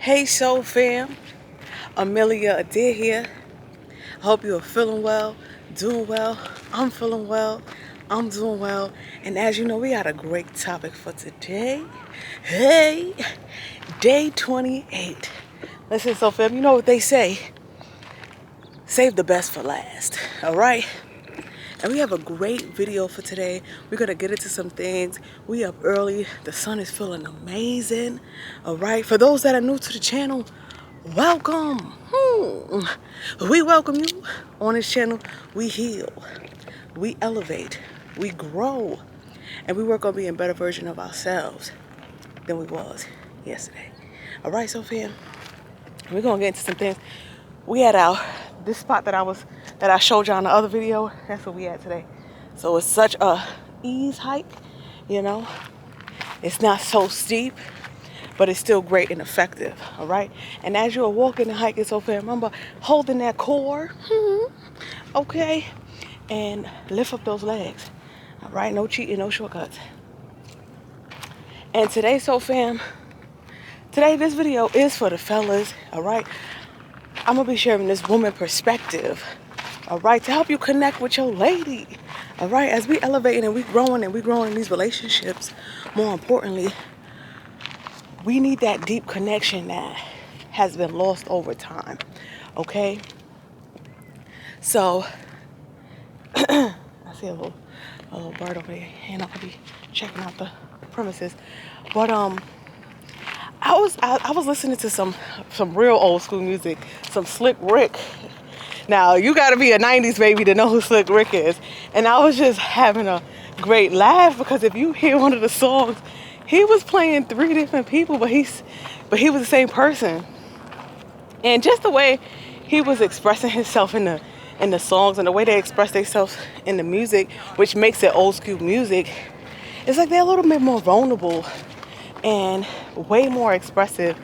Hey Soul Fam, Amelia Adair here. I hope you are feeling well, doing well. I'm feeling well, I'm doing well. And as you know, we got a great topic for today. Hey, day 28. Listen, Soul Fam, you know what they say, save the best for last, all right? And we have a great video for today. We're gonna get into some things. We up early. The sun is feeling amazing. All right. For those that are new to the channel, welcome. We welcome you on this channel. We heal, we elevate, we grow, and we work on being a better version of ourselves than we was yesterday. All right, so fam, we're gonna get into some things. We had this spot that I showed y'all in the other video. That's what we had today. So it's such a ease hike, you know. It's not so steep, but it's still great and effective. All right. And as you're walking and hiking, so far, remember holding that core, okay, and lift up those legs. All right. No cheating, no shortcuts. And today, so fam, this video is for the fellas. All right. I'm going to be sharing this woman perspective, all right, to help you connect with your lady, all right, as we elevate and we growing in these relationships. More importantly, we need that deep connection that has been lost over time, okay? So, I see a little bird over there, and I'll be checking out the premises, but I was listening to some real old school music, some Slick Rick. Now, you got to be a 90s baby to know who Slick Rick is. And I was just having a great laugh because if you hear one of the songs, he was playing 3 different people, but he was the same person. And just the way he was expressing himself in the songs and the way they express themselves in the music, which makes it old school music, it's like they're a little bit more vulnerable and way more expressive.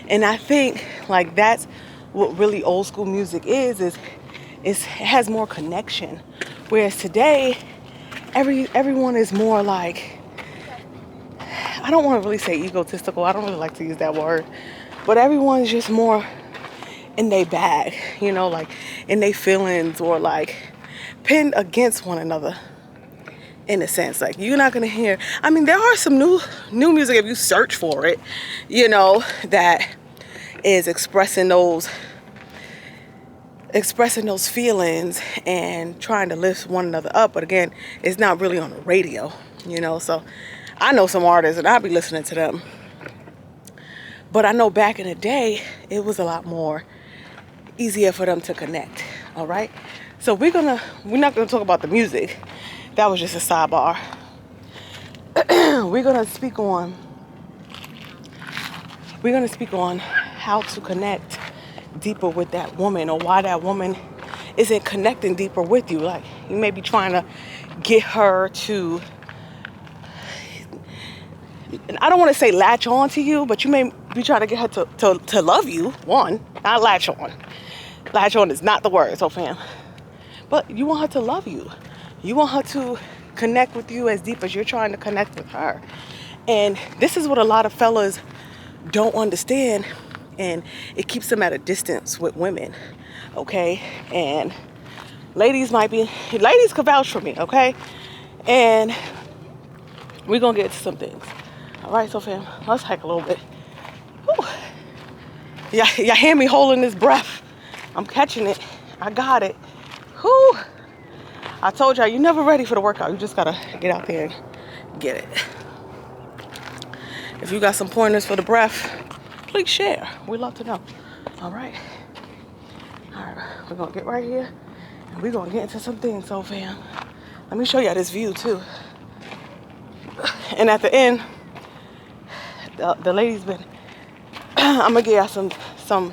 And I think like that's what really old school music is it has more connection. Whereas today, everyone is more like, I don't want to really say egotistical, I don't really like to use that word, but everyone's just more in their bag, you know, like in their feelings, or like pinned against one another. In a sense, like you're not gonna hear, I mean, there are some new music if you search for it, you know, that is expressing those feelings and trying to lift one another up. But again, it's not really on the radio, you know. So I know some artists and I'll be listening to them. But I know back in the day, it was a lot more easier for them to connect. All right. So we're not gonna talk about the music. That was just a sidebar. We're gonna speak on how to connect deeper with that woman, or why that woman isn't connecting deeper with you. Like you may be trying to get her to, and I don't want to say latch on to you, but you may be trying to get her to love you. One, not latch on. Latch on is not the word, so fam. But you want her to love you. You want her to connect with you as deep as you're trying to connect with her. And this is what a lot of fellas don't understand, and it keeps them at a distance with women, okay? And ladies could vouch for me, okay? And we're gonna get to some things. All right, so fam, let's hike a little bit. Whew. Y'all hear me holding this breath? I'm catching it. I got it. Whew. I told y'all, you're never ready for the workout. You just gotta get out there and get it. If you got some pointers for the breath, please share. We'd love to know. All right. We're gonna get right here and we're gonna get into some things, so fam. Let me show y'all this view too. And at the end, the lady's been, I'm gonna give y'all some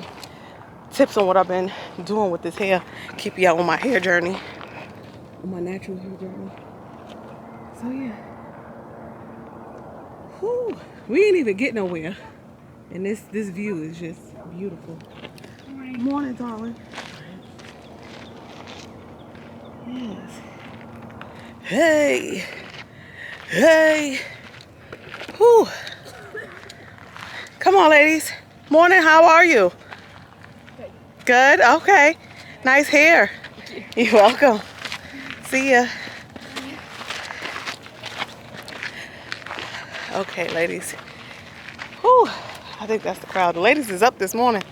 tips on what I've been doing with this hair. Keep y'all on my hair journey. On my natural hair journey. So yeah. Whew. We ain't even get nowhere. And this view is just beautiful. Morning, darling. Yes. Hey. Hey. Whew. Come on, ladies. Morning, how are you? Good, okay. Nice hair. You're welcome. See ya. Okay, ladies. Whew, I think that's the crowd. The ladies is up this morning.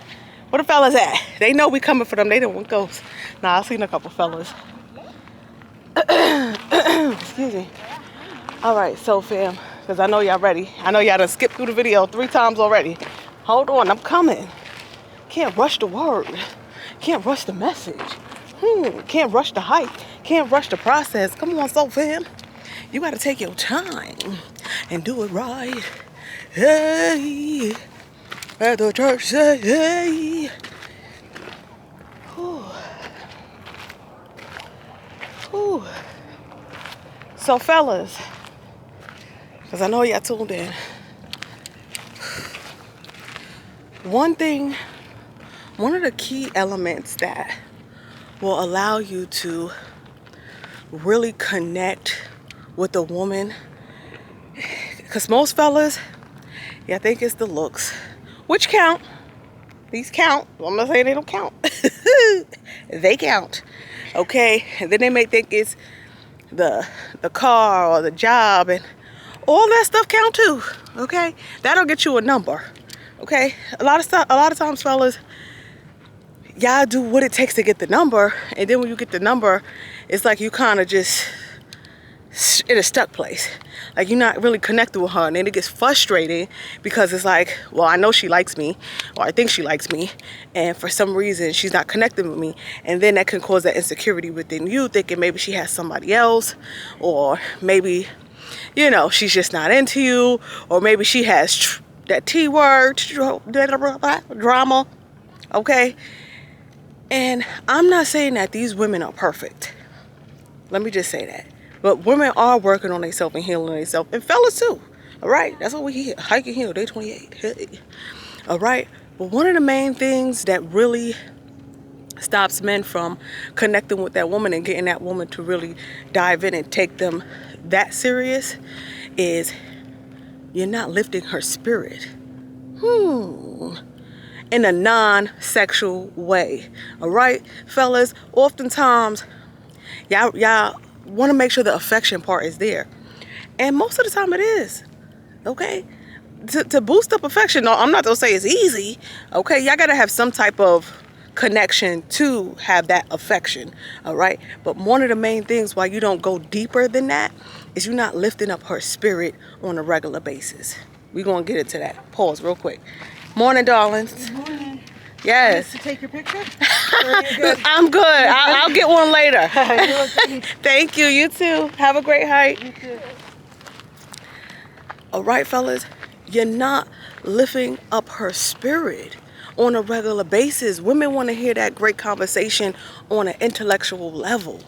Where the fellas at? They know we coming for them. They don't want ghosts. Nah, I seen a couple fellas. Excuse me. All right, so fam, because I know y'all ready. I know y'all done skipped through the video 3 times already. Hold on, I'm coming. Can't rush the word. Can't rush the message. Can't rush the hype. Can't rush the process. Come on, so fam. You got to take your time and do it right. Hey, at the church say, hey. Whew. Whew. So fellas, because I know y'all tuned in. One of the key elements that will allow you to really connect with a woman, because most fellas, yeah, I think it's the looks, which count. These count. I'm not saying they don't count. They count. Okay? And then they may think it's the car or the job, and all that stuff count too. Okay? That'll get you a number. Okay? A lot of times, fellas, y'all do what it takes to get the number, and then when you get the number, it's like you kind of just in a stuck place. Like you're not really connected with her, and then it gets frustrating because it's like, well, I know she likes me, or I think she likes me, and for some reason she's not connecting with me, and then that can cause that insecurity within you, thinking maybe she has somebody else, or maybe, you know, she's just not into you, or maybe she has that T word, drama. Okay? And I'm not saying that these women are perfect. Let me just say that. But women are working on themselves and healing themselves. And fellas too. All right? That's what we hear. Hike and heal. Day 28. Hey. All right? But one of the main things that really stops men from connecting with that woman and getting that woman to really dive in and take them that serious is you're not lifting her spirit. In a non-sexual way. All right? Fellas, oftentimes, y'all want to make sure the affection part is there, and most of the time it is. Okay, to boost up affection, no, I'm not gonna say it's easy. Okay, y'all gotta have some type of connection to have that affection. All right, but one of the main things why you don't go deeper than that is you're not lifting up her spirit on a regular basis. We're gonna get into that. Pause real quick. Morning, darlings. Good morning. Yes. Nice to take your picture? I'm good. I'll get one later. Thank you. You too. Have a great hike. You too. All right, fellas. You're not lifting up her spirit on a regular basis. Women want to hear that great conversation on an intellectual level.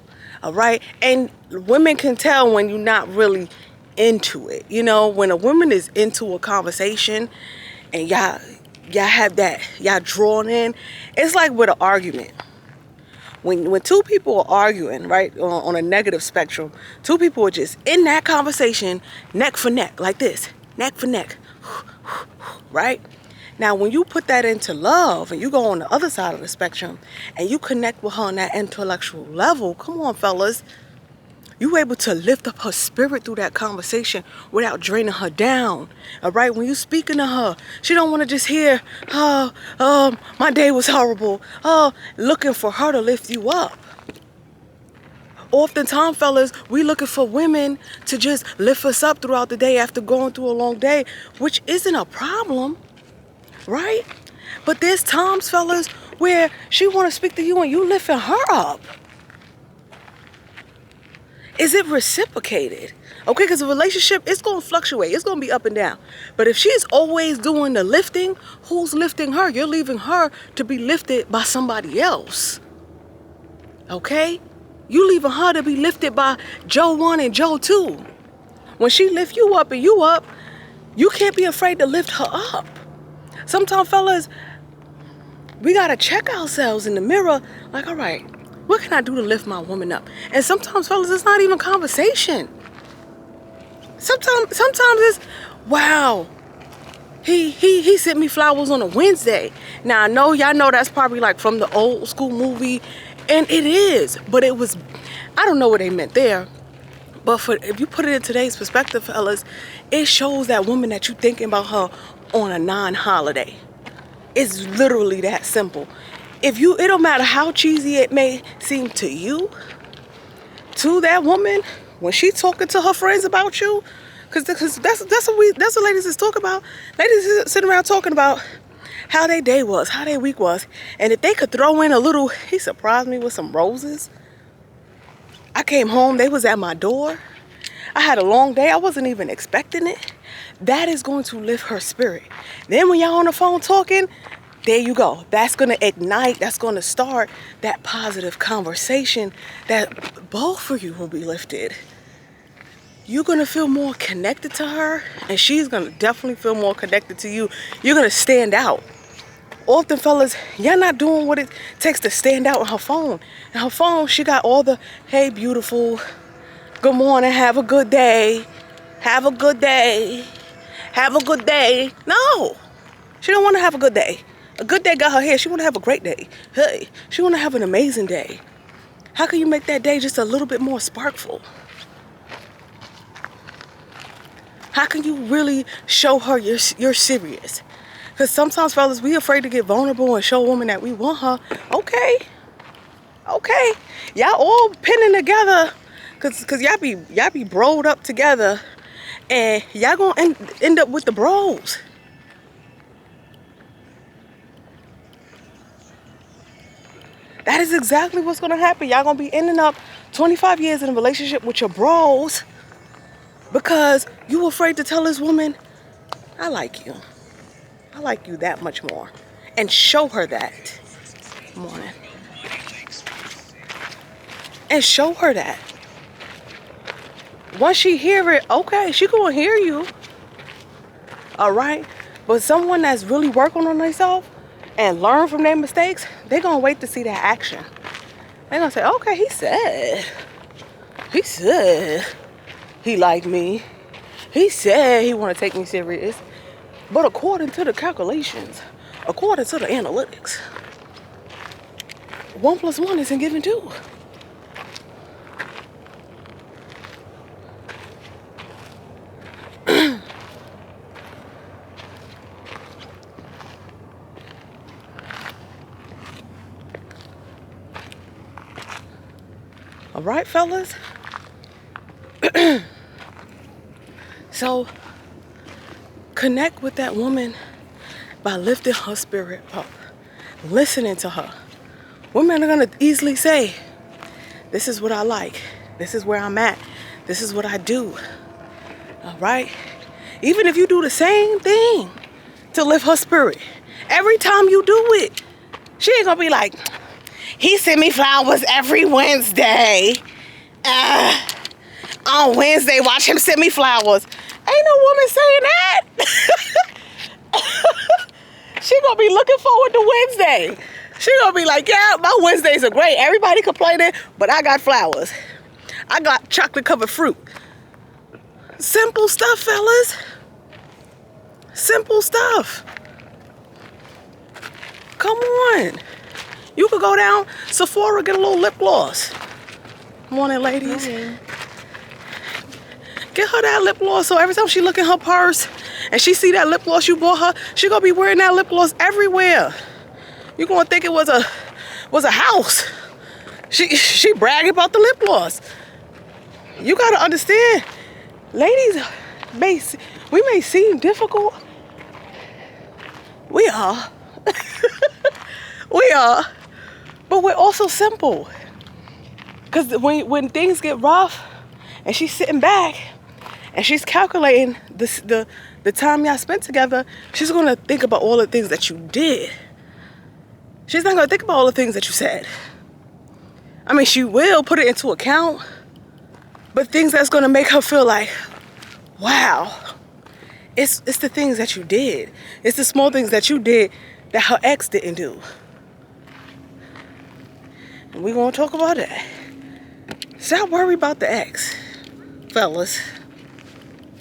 All right? And women can tell when you're not really into it. You know, when a woman is into a conversation and y'all have that, y'all drawn in, it's like with an argument. When two people are arguing, right, on a negative spectrum, two people are just in that conversation, neck for neck, like this, neck for neck, right? Now, when you put that into love and you go on the other side of the spectrum and you connect with her on that intellectual level, come on, fellas, you able to lift up her spirit through that conversation without draining her down. All right, when you speaking to her, she don't want to just hear, my day was horrible. Looking for her to lift you up. Oftentimes, fellas, we looking for women to just lift us up throughout the day after going through a long day, which isn't a problem, right? But there's times, fellas, where she want to speak to you and you lifting her up. Is it reciprocated? Okay, because a relationship, it's going to fluctuate. It's going to be up and down. But if she's always doing the lifting, who's lifting her? You're leaving her to be lifted by somebody else. Okay? You leaving her to be lifted by Joe 1 and Joe 2. When she lift you up and you can't be afraid to lift her up. Sometimes, fellas, we got to check ourselves in the mirror. Like, all right, what can I do to lift my woman up? And sometimes, fellas, it's not even conversation. Sometimes it's, wow, He sent me flowers on a Wednesday. Now I know y'all know that's probably like from the old school movie, and it is, but it was, I don't know what they meant there. But if you put it in today's perspective, fellas, it shows that woman that you thinking about her on a non-holiday. It's literally that simple. It don't matter how cheesy it may seem to you, to that woman, when she talking to her friends about you, because that's what ladies is talking about. Ladies is sitting around talking about how their day was, how their week was, and if they could throw in a little, he surprised me with some roses. I came home, they was at my door. I had a long day, I wasn't even expecting it. That is going to lift her spirit. Then when y'all on the phone talking, there you go. That's going to ignite, that's going to start that positive conversation that both of you will be lifted. You're going to feel more connected to her, and she's going to definitely feel more connected to you. You're going to stand out. Often, fellas, y'all not doing what it takes to stand out on her phone. And her phone, she got all the, hey, beautiful, good morning, have a good day, have a good day, have a good day. No, she don't want to have a good day. A good day got her here. She want to have a great day. Hey, she want to have an amazing day. How can you make that day just a little bit more sparkful? How can you really show her you're serious? Because sometimes, fellas, we afraid to get vulnerable and show a woman that we want her. Okay. Y'all all pinning together. Because y'all be broed up together. And y'all going to end up with the bros. That is exactly what's going to happen. Y'all going to be ending up 25 years in a relationship with your bros. Because you afraid to tell this woman, I like you. I like you that much more. And show her that. Morning. And show her that. Once she hear it, okay, she gonna hear you. Alright? But someone that's really working on themselves and learn from their mistakes, they're gonna wait to see that action. They're gonna say, okay, he said he liked me. He said he want to take me serious. But according to the calculations, according to the analytics, 1 + 1 isn't given 2. All right, fellas? So, connect with that woman by lifting her spirit up, listening to her. Women are going to easily say, this is what I like. This is where I'm at. This is what I do. All right? Even if you do the same thing to lift her spirit, every time you do it, she ain't going to be like, he sent me flowers every Wednesday. On Wednesday, watch him send me flowers. Ain't no woman saying that. She gonna be looking forward to Wednesday. She gonna be like, yeah, my Wednesdays are great. Everybody complaining, but I got flowers. I got chocolate covered fruit. Simple stuff, fellas. Simple stuff. Come on. You could go down Sephora, get a little lip gloss. Morning, ladies. Morning. Get her that lip gloss so every time she look in her purse and she see that lip gloss you bought her, she gonna be wearing that lip gloss everywhere. You gonna think it was a house. She bragging about the lip gloss. You gotta understand, ladies, we may seem difficult. We are. We are. But we're also simple. Because when things get rough and she's sitting back and she's calculating the time y'all spent together, she's going to think about all the things that you did. She's not going to think about all the things that you said. I mean, she will put it into account, but things that's going to make her feel like, wow, it's the things that you did. It's the small things that you did that her ex didn't do. And we're going to talk about that. Stop worrying about the ex, fellas.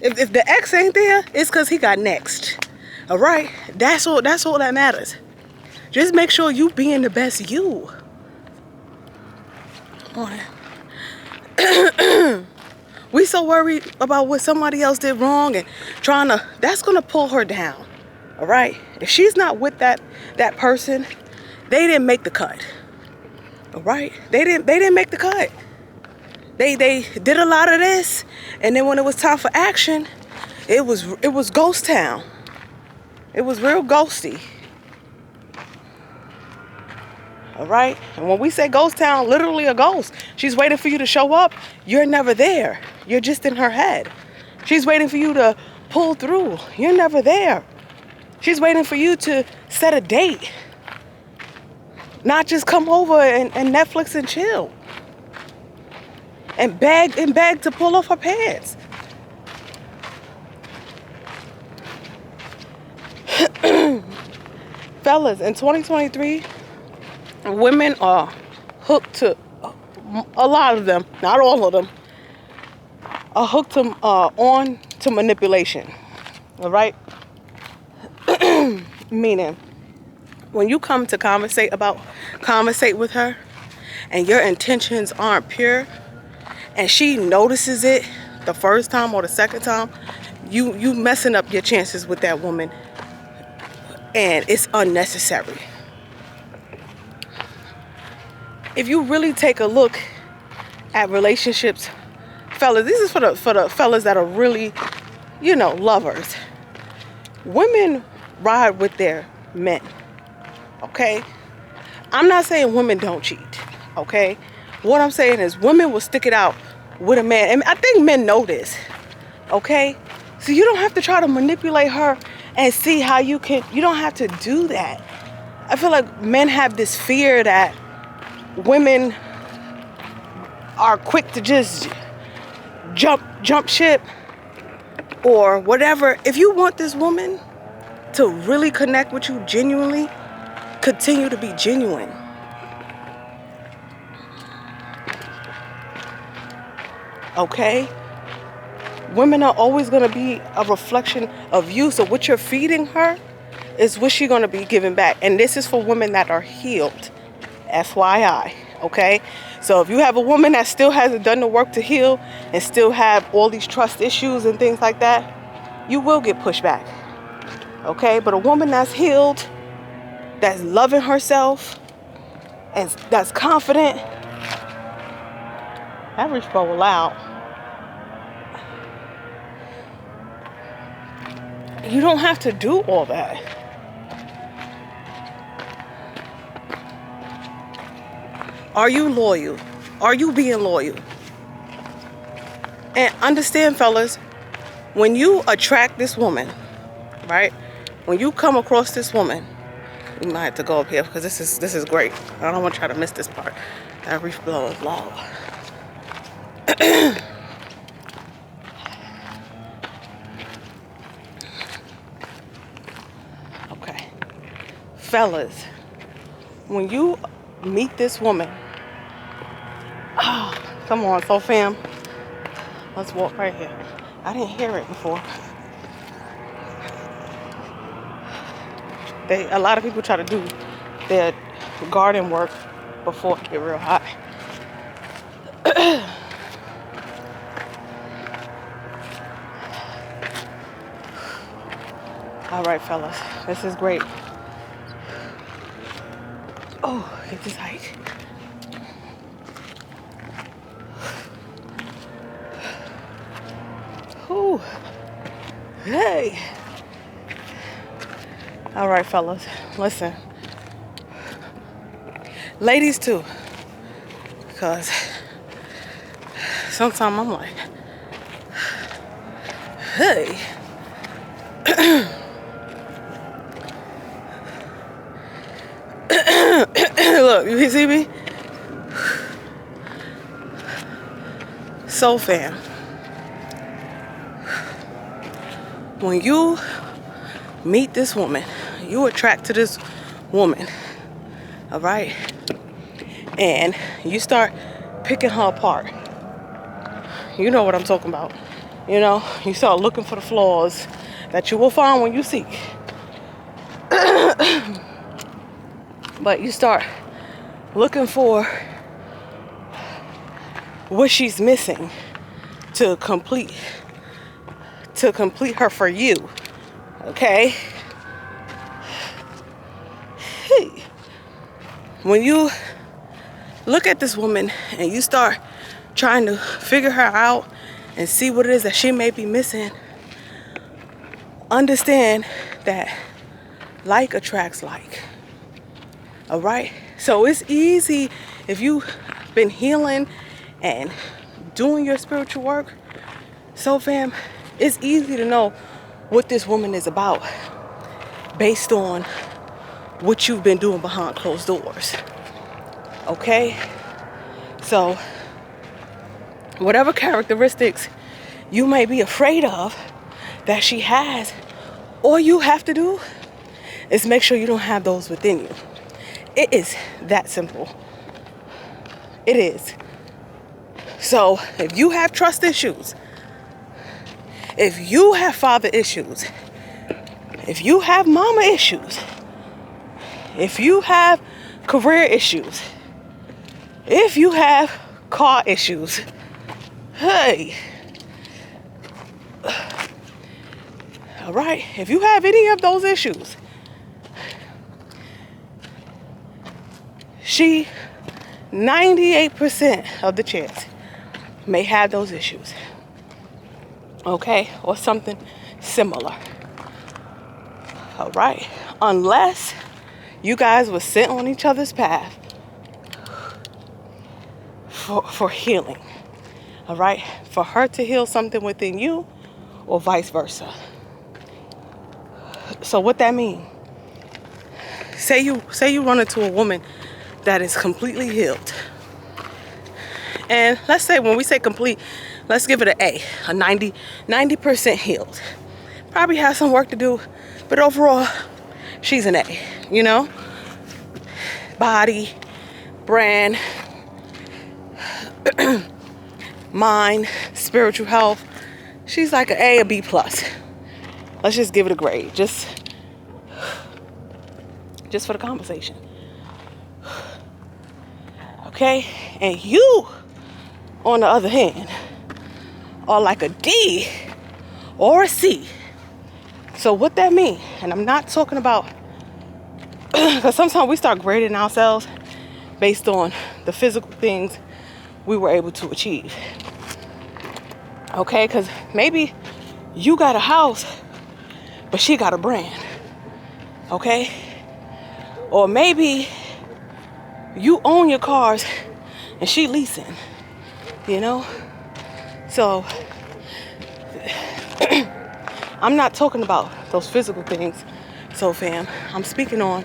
If the ex ain't there, it's because he got next. All right? That's all that matters. Just make sure you being the best you. We so worried about what somebody else did wrong and that's gonna pull her down. All right? If she's not with that person, they didn't make the cut. All right? They didn't make the cut. They did a lot of this, and then when it was time for action, it was ghost town. It was real ghosty. All right? And when we say ghost town, literally a ghost. She's waiting for you to show up. You're never there. You're just in her head. She's waiting for you to pull through. You're never there. She's waiting for you to set a date. Not just come over and Netflix and chill. And beg to pull off her pants. Fellas, in 2023, women are hooked to, a lot of them, not all of them, are hooked to, on to manipulation. All right? Meaning, when you come to conversate with her, and your intentions aren't pure, and she notices it the first time or the second time, you messing up your chances with that woman, and it's unnecessary. If you really take a look at relationships, fellas, this is for the fellas that are really, lovers. Women ride with their men. Okay? I'm not saying women don't cheat. Okay? What I'm saying is women will stick it out with a man. And I think men know this. Okay? So you don't have to try to manipulate her and see how you don't have to do that. I feel like men have this fear that women are quick to just jump ship or whatever. If you want this woman to really connect with you genuinely, continue to be genuine. Okay? Women are always going to be a reflection of you. So what you're feeding her is what she's going to be giving back. And this is for women that are healed. FYI. Okay? So if you have a woman that still hasn't done the work to heal and still have all these trust issues and things like that, you will get pushed back. Okay? But a woman that's healed, that's loving herself, and that's confident. That reach bowl loud. You don't have to do all that. Are you loyal? Are you being loyal? And understand, fellas, when you attract this woman, right? When you come across this woman, you might have to go up here because this is great. I don't want to try to miss this part. That reef blow is loud. Okay. Fellas, when you meet this woman, oh, come on, so fam. Let's walk right here. I didn't hear it before. A lot of people try to do their garden work before it get real hot. All right, fellas, this is great. Oh, get this height. Ooh. Hey. All right, fellas, listen. Ladies too, because sometimes I'm like, hey. Look, you see me? So fam, when you meet this woman, you attract to this woman, all right? And you start picking her apart. You know what I'm talking about. You know, you start looking for the flaws that you will find when you seek. But you start looking for what she's missing to complete her for you. Okay? When you look at this woman and you start trying to figure her out and see what it is that she may be missing, understand that like attracts like. All right? So it's easy if you've been healing and doing your spiritual work. So fam, it's easy to know what this woman is about based on what you've been doing behind closed doors. Okay? So whatever characteristics you may be afraid of that she has, all you have to do is make sure you don't have those within you. It is that simple. It is. So if you have trust issues, if you have father issues, if you have mama issues, if you have career issues, if you have car issues, hey, all right, if you have any of those issues, she 98% of the chance may have those issues. Okay? Or something similar. All right? Unless you guys were sent on each other's path for healing. All right? For her to heal something within you or vice versa. So what that mean? Say you run into a woman that is completely healed. And let's say when we say complete, let's give it an A 90% healed. Probably has some work to do, but overall, she's an A, you know? Body, brand, mind, spiritual health. She's like an A, a B plus. Let's just give it a grade, just for the conversation. Okay? And you, on the other hand, are like a D or a C. So what that mean? And I'm not talking about, because sometimes we start grading ourselves based on the physical things we were able to achieve. Okay? Because maybe you got a house, but she got a brand. Okay? Or maybe you own your cars and she leasing, you know? So I'm not talking about those physical things, so fam. I'm speaking on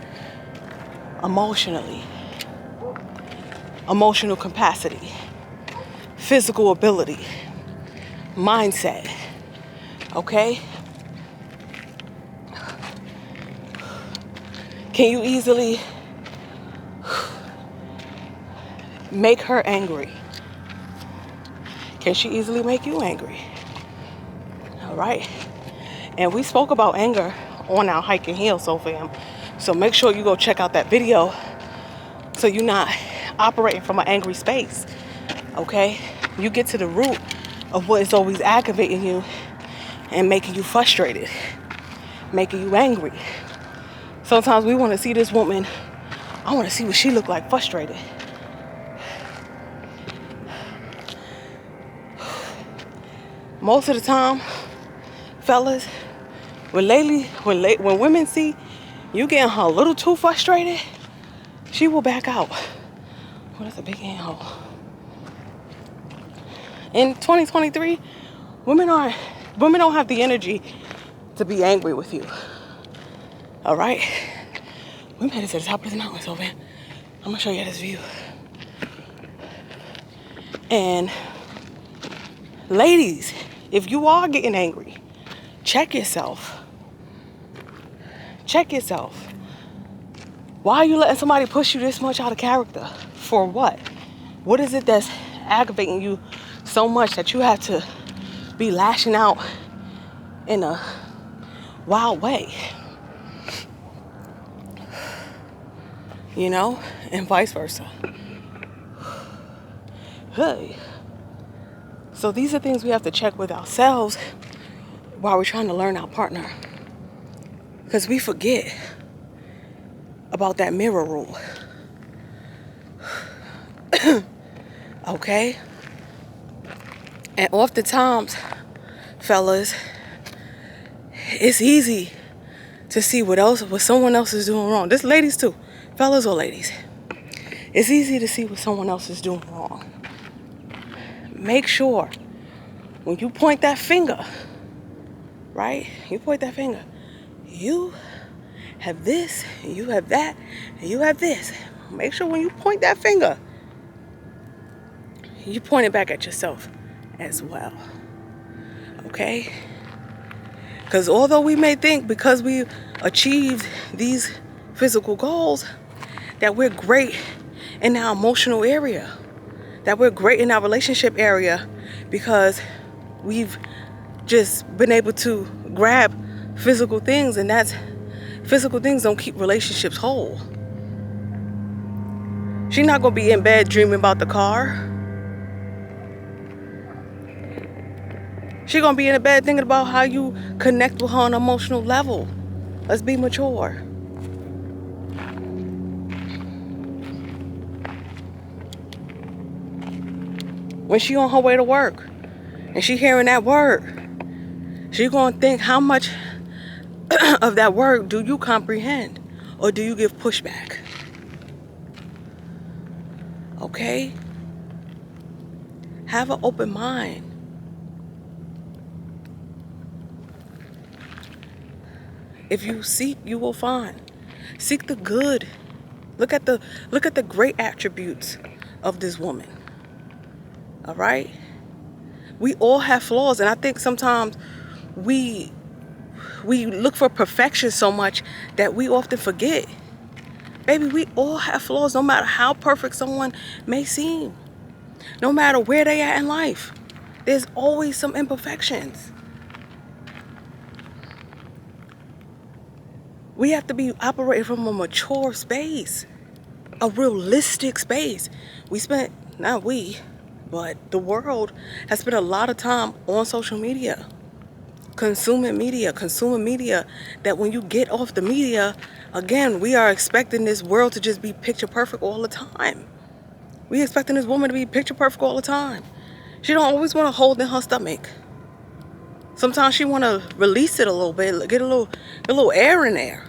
emotionally, emotional capacity, physical ability, mindset, okay? Can you easily make her angry? Can she easily make you angry? All right. And we spoke about anger on our Hike and Heal, so fam. So make sure you go check out that video so you're not operating from an angry space. Okay? You get to the root of what is always aggravating you and making you frustrated, making you angry. Sometimes we want to see this woman, I want to see what she look like frustrated. Most of the time, fellas, when women see you getting her a little too frustrated, she will back out. Well, that's a big handhole. In 2023, women don't have the energy to be angry with you. All right? We made it to the top of the mountain, so man, I'm gonna show you this view. And ladies, if you are getting angry, check yourself. Check yourself. Why are you letting somebody push you this much out of character? For what? What is it that's aggravating you so much that you have to be lashing out in a wild way? you know, and vice versa. Hey. So these are things we have to check with ourselves while we're trying to learn our partner. Because we forget about that mirror rule. Okay? And oftentimes, fellas, it's easy to see what someone else is doing wrong. This ladies too, fellas or ladies. It's easy to see what someone else is doing wrong. Make sure when you point that finger, right? You point that finger. You have this, and you have that, and you have this. Make sure when you point that finger, you point it back at yourself as well. Okay? Because although we may think because we achieved these physical goals that we're great in our emotional area, that we're great in our relationship area because we've just been able to grab physical things, and physical things don't keep relationships whole. She's not gonna be in bed dreaming about the car. She's gonna be in the bed thinking about how you connect with her on an emotional level. Let's be mature. When she on her way to work and she hearing that word, she gonna think, how much of that word do you comprehend, or do you give pushback? Okay? Have an open mind. If you seek, you will find. Seek the good. Look at the great attributes of this woman. All right? We all have flaws, and I think sometimes we look for perfection so much that we often forget. Baby, we all have flaws, no matter how perfect someone may seem. No matter where they are in life, there's always some imperfections. We have to be operating from a mature space, a realistic space. But the world has spent a lot of time on social media, consuming media, that when you get off the media, again, we are expecting this world to just be picture perfect all the time. We expecting this woman to be picture perfect all the time. She don't always want to hold in her stomach. Sometimes she want to release it a little bit, get a little air in there.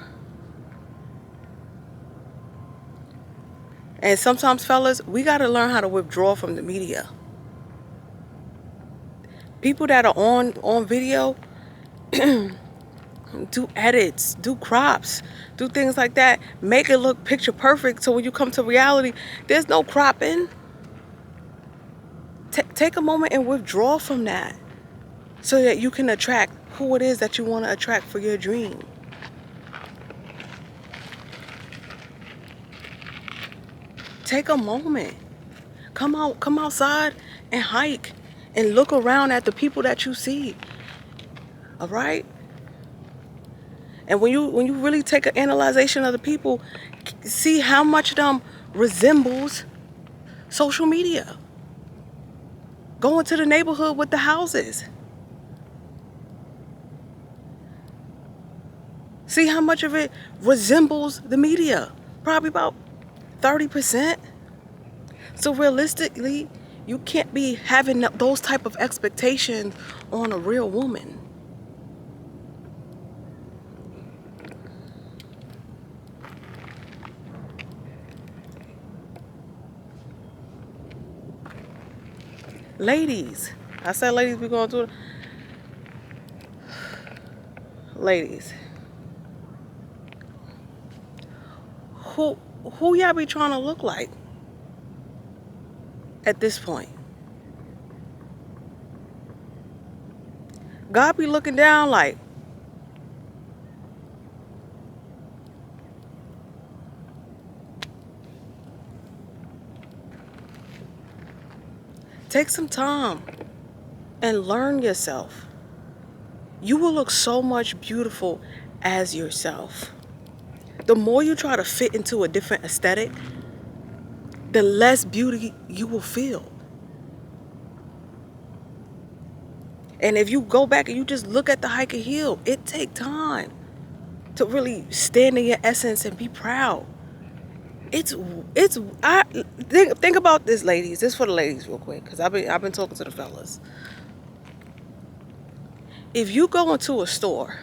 And sometimes, fellas, we got to learn how to withdraw from the media. People that are on video, do edits, do crops, do things like that. Make it look picture perfect, so when you come to reality, there's no cropping. Take a moment and withdraw from that, so that you can attract who it is that you want to attract for your dream. Take a moment. Come outside and hike and look around at the people that you see. All right? And when you really take an analyzation of the people, see how much of them resembles social media. Go into the neighborhood with the houses. See how much of it resembles the media. Probably about 30%. So realistically, you can't be having those type of expectations on a real woman. Ladies, I said ladies, we're going to do it. Ladies, who y'all be trying to look like at this point? God be looking down like, take some time and learn yourself. You will look so much beautiful as yourself. The more you try to fit into a different aesthetic, the less beauty you will feel. And if you go back and you just look at the hiker heel, it takes time to really stand in your essence and be proud. I think about this, ladies. This is for the ladies real quick, because I've been talking to the fellas. If you go into a store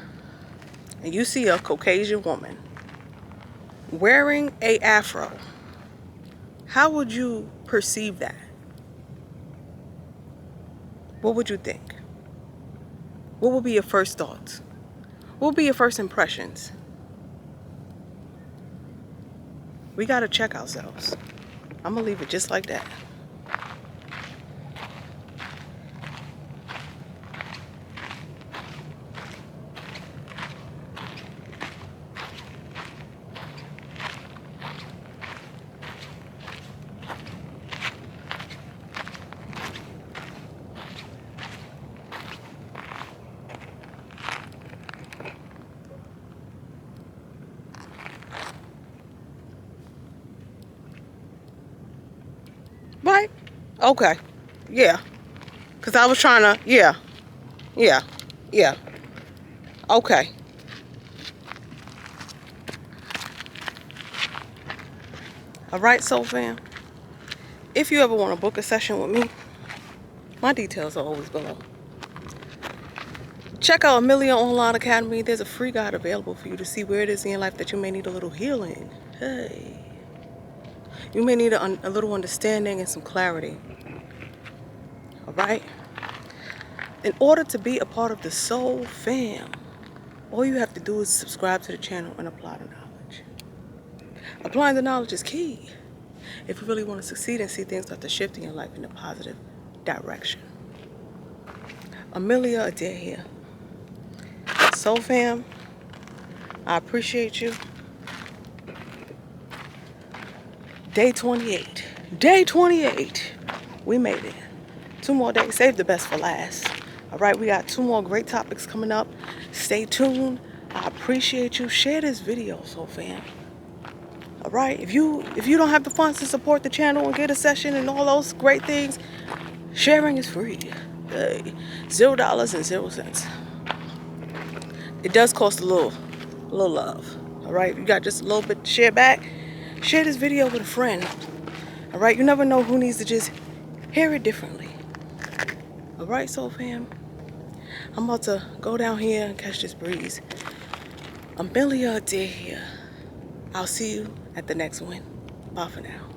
and you see a Caucasian woman wearing a afro, how would you perceive that? What would you think? What would be your first thoughts? What would be your first impressions? We gotta check ourselves. I'm gonna leave it just like that. Right? Okay. Yeah. Because I was trying to, yeah. Okay. All right, soul fam. If you ever want to book a session with me, my details are always below. Check out Amelia Online Academy. There's a free guide available for you to see where it is in your life that you may need a little healing. Hey. You may need a little understanding and some clarity. All right? In order to be a part of the soul fam, all you have to do is subscribe to the channel and apply the knowledge. Applying the knowledge is key if you really want to succeed and see things start to shift in your life in a positive direction. Amelia Adair here. Soul fam, I appreciate you. Day 28. Day 28. We made it. 2 more days. Save the best for last. All right, we got 2 more great topics coming up. Stay tuned. I appreciate you. Share this video, soul fam. All right, if you don't have the funds to support the channel and get a session and all those great things, sharing is free. Hey, $0 and 0 cents. It does cost a little love. All right, you got just a little bit to share back. Share this video with a friend. All right, you never know who needs to just hear it differently. All right, soul fam. I'm about to go down here and catch this breeze. Amelia Adair here. I'll see you at the next one. Bye for now.